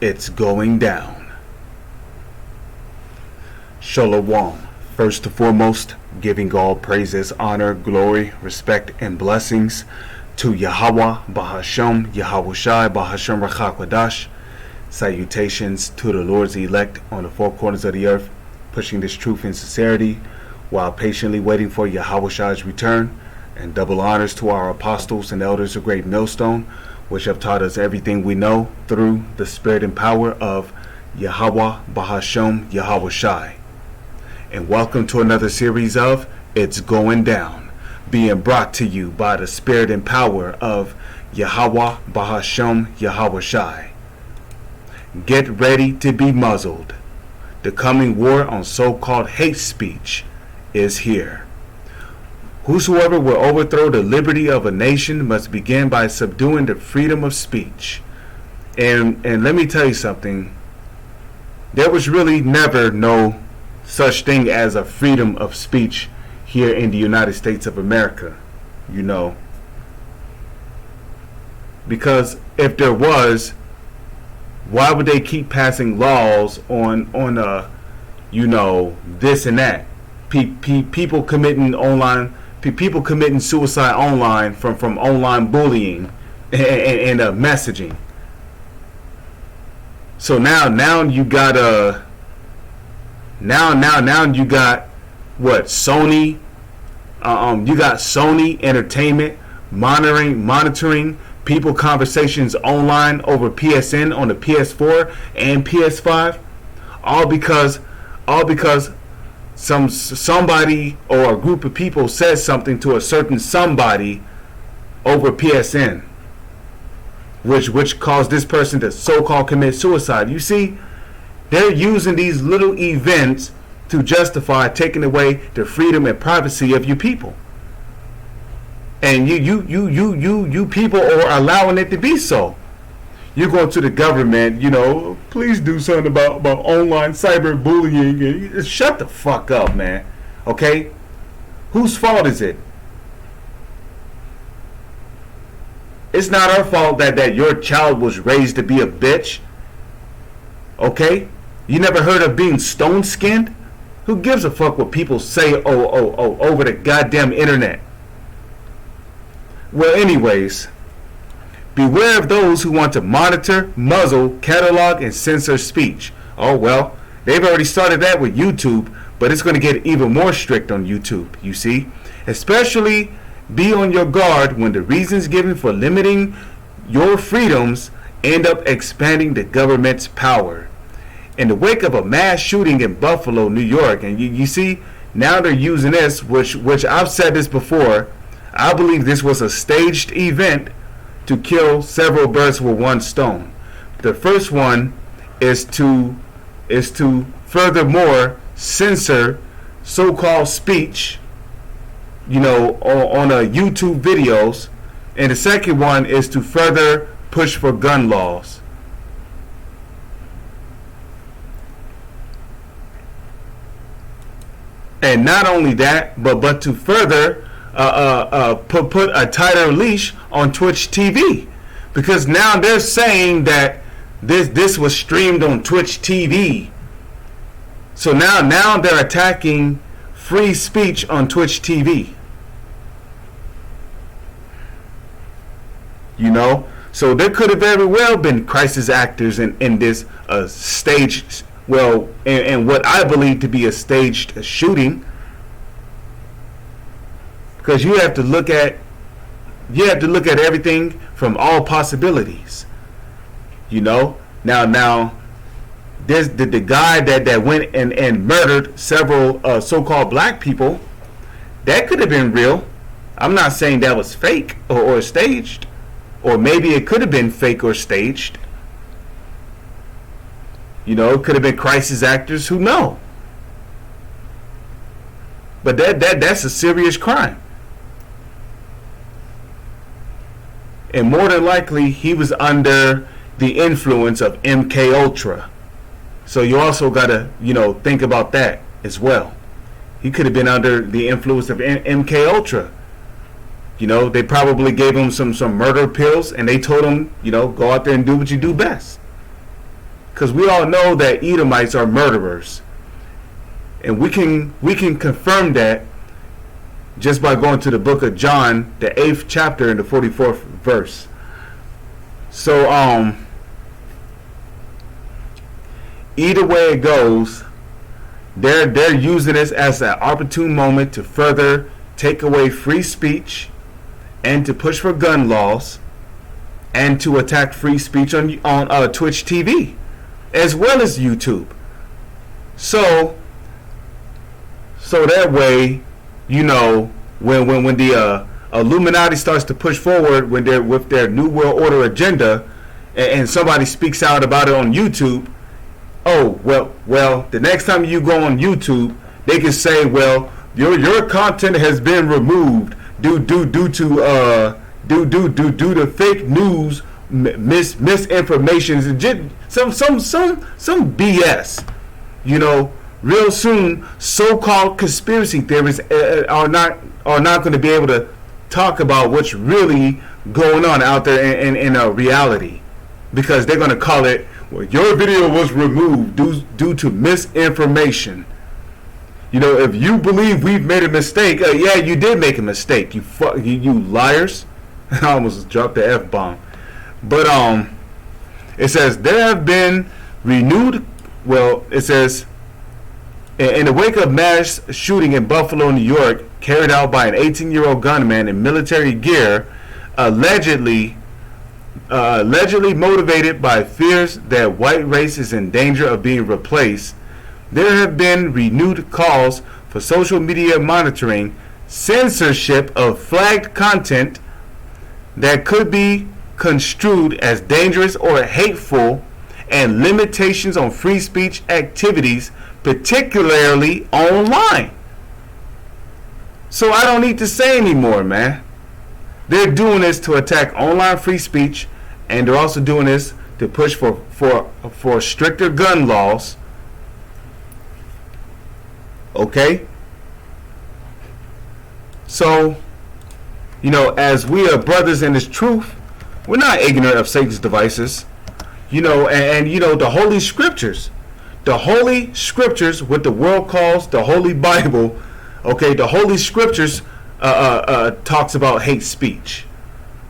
It's going down. Shalom. First and foremost, giving all praises, honor, glory, respect, and blessings to Yahweh, Bahashem, Yahweh Shai, Bahashem Rachakwadash. Salutations to the Lord's elect on the four corners of the earth, pushing this truth in sincerity while patiently waiting for Yahweh Shai's return. And double honors to our apostles and elders of Great Millstone, which have taught us everything we know through the spirit and power of Yahweh, Bahashem, Yahweh Shai. And welcome to another series of It's Going Down, being brought to you by the spirit and power of Yahweh, Bahashem, Yahweh Shai. Get ready to be muzzled. The coming war on so-called hate speech is here. Whosoever will overthrow the liberty of a nation must begin by subduing the freedom of speech. And let me tell you something. There was really never no such thing as a freedom of speech here in the United States of America, you know. Because if there was, why would they keep passing laws on this and that? People committing suicide online from online bullying and messaging. So now you got now you got what, Sony? You got Sony Entertainment monitoring people conversations online over PSN on the PS4 and PS5, all because somebody or a group of people says something to a certain somebody over PSN, which caused this person to so-called commit suicide. You see, they're using these little events to justify taking away the freedom and privacy of you people. And you people are allowing it to be so. You go to the government, please do something about online cyberbullying. And shut the fuck up, man. Okay? Whose fault is it? It's not our fault that your child was raised to be a bitch. Okay? You never heard of being stone-skinned? Who gives a fuck what people say over the goddamn internet? Well, anyways, beware of those who want to monitor, muzzle, catalog, and censor speech. Oh, well, they've already started that with YouTube, but it's going to get even more strict on YouTube, you see. Especially be on your guard when the reasons given for limiting your freedoms end up expanding the government's power. In the wake of a mass shooting in Buffalo, New York, and you see, now they're using this, which I've said this before, I believe this was a staged event to kill several birds with one stone. The first one is to furthermore censor so-called speech, on YouTube videos, and the second one is to further push for gun laws. And not only that, but to further put a tighter leash on Twitch TV, because now they're saying that this was streamed on Twitch TV. So now they're attacking free speech on Twitch TV. So there could have very well been crisis actors in this staged, and what I believe to be a staged shooting. Because you have to look at everything from all possibilities. Now there's the guy that went and murdered several so-called black people. That could have been real. I'm not saying that was fake or staged, or maybe it could have been fake or staged. It could have been crisis actors. Who know? But that's a serious crime. And more than likely, he was under the influence of MK Ultra. So you also got to, think about that as well. He could have been under the influence of MK Ultra. They probably gave him some murder pills, and they told him, go out there and do what you do best. because we all know that Edomites are murderers, and we can confirm that just by going to the book of John, the 8th chapter and the 44th verse. So either way it goes, they're using this as an opportune moment to further take away free speech and to push for gun laws and to attack free speech on Twitch TV as well as YouTube. So that way, you know, when the Illuminati starts to push forward when they're with their New World Order agenda, and somebody speaks out about it on YouTube, oh well, the next time you go on YouTube, they can say, well, your content has been removed due to fake news, misinformation, some BS. You know, real soon, so-called conspiracy theorists are not going to be able to talk about what's really going on out there in reality, because they're going to call it, well, your video was removed due to misinformation. You know, if you believe we've made a mistake, yeah, you did make a mistake. You liars. I almost dropped the F-bomb. But it says there have been renewed. Well, it says in the wake of mass shooting in Buffalo, New York, carried out by an 18-year-old gunman in military gear, allegedly motivated by fears that white race is in danger of being replaced, there have been renewed calls for social media monitoring, censorship of flagged content that could be construed as dangerous or hateful, and limitations on free speech activities, particularly online. So I don't need to say anymore, man. They're doing this to attack online free speech, and they're also doing this to push for stricter gun laws. Okay? So, you know, as we are brothers in this truth, we're not ignorant of Satan's devices. You know, and you know, the Holy Scriptures, what the world calls the Holy Bible, okay, the Holy Scriptures talks about hate speech.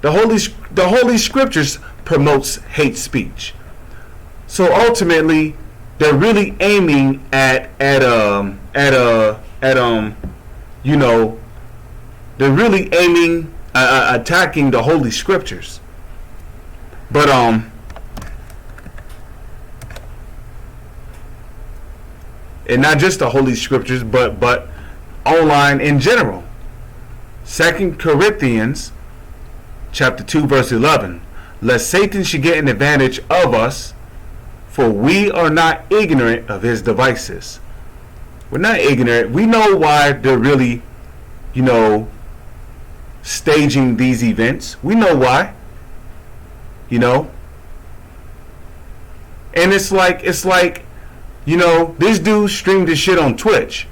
The Holy Scriptures promotes hate speech. So ultimately, they're really aiming at you know, they're really aiming attacking the Holy Scriptures. But and not just the Holy Scriptures, but online in general. 2 Corinthians chapter 2 verse 11. Lest Satan should get an advantage of us, for we are not ignorant of his devices. We're not ignorant. We know why they're really, you know, staging these events. We know why. You know? And it's like, you know, this dude streamed his shit on Twitch.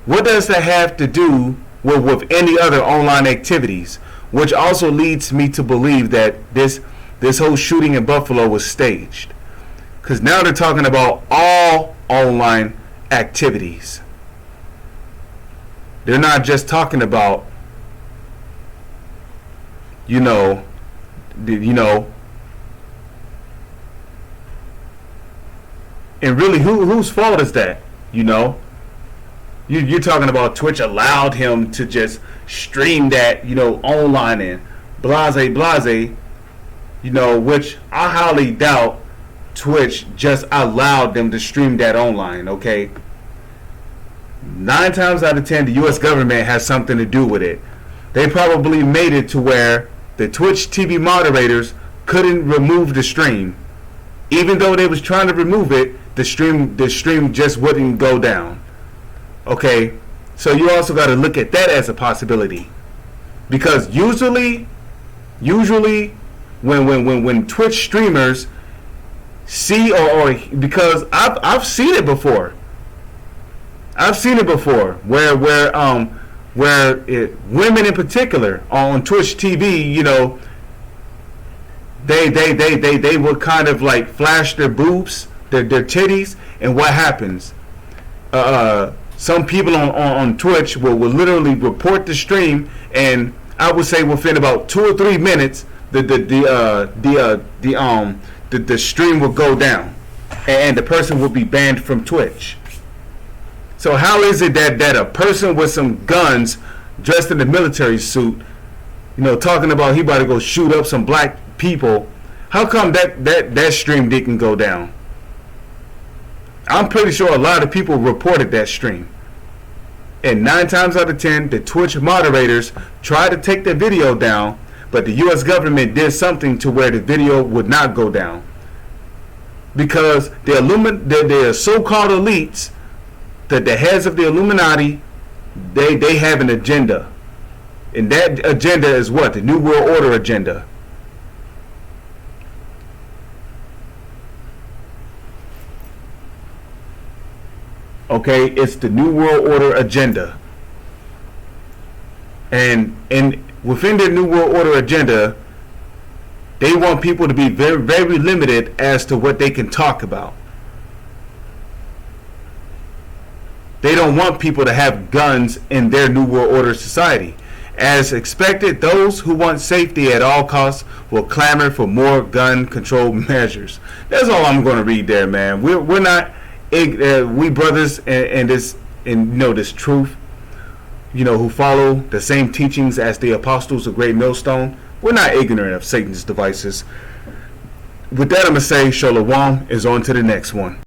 What does that have to do with any other online activities? Which also leads me to believe that this whole shooting in Buffalo was staged. Because now they're talking about all online activities. They're not just talking about, you know, and really, whose fault is that? You know, you're talking about Twitch allowed him to just stream that, you know, online and blase, you know, which I highly doubt Twitch just allowed them to stream that online. Okay, 9 times out of 10, the U.S. government has something to do with it. They probably made it to where the Twitch TV moderators couldn't remove the stream, even though they was trying to remove it. The stream just wouldn't go down. Okay, so you also got to look at that as a possibility, because usually when Twitch streamers see or because I've seen it before. Where women in particular on Twitch TV, you know, they would kind of like flash their boobs their titties, and what happens? Some people on Twitch will literally report the stream, and I would say within about 2 or 3 minutes, the stream will go down, and the person will be banned from Twitch. So how is it that a person with some guns, dressed in a military suit, talking about he about to go shoot up some black people, how come that stream didn't go down? I'm pretty sure a lot of people reported that stream. And 9 times out of 10, the Twitch moderators tried to take the video down, but the U.S. government did something to where the video would not go down. Because the so-called elites, the heads of the Illuminati, they have an agenda. And that agenda is what? The New World Order agenda. Okay, it's the New World Order agenda. And within the New World Order agenda, they want people to be very, very limited as to what they can talk about. They don't want people to have guns in their New World Order society. As expected, those who want safety at all costs will clamor for more gun control measures. That's all I'm going to read there, man. We're not, we brothers in this truth, who follow the same teachings as the apostles of Great Millstone. We're not ignorant of Satan's devices. With that, I'm going to say Shalom is on to the next one.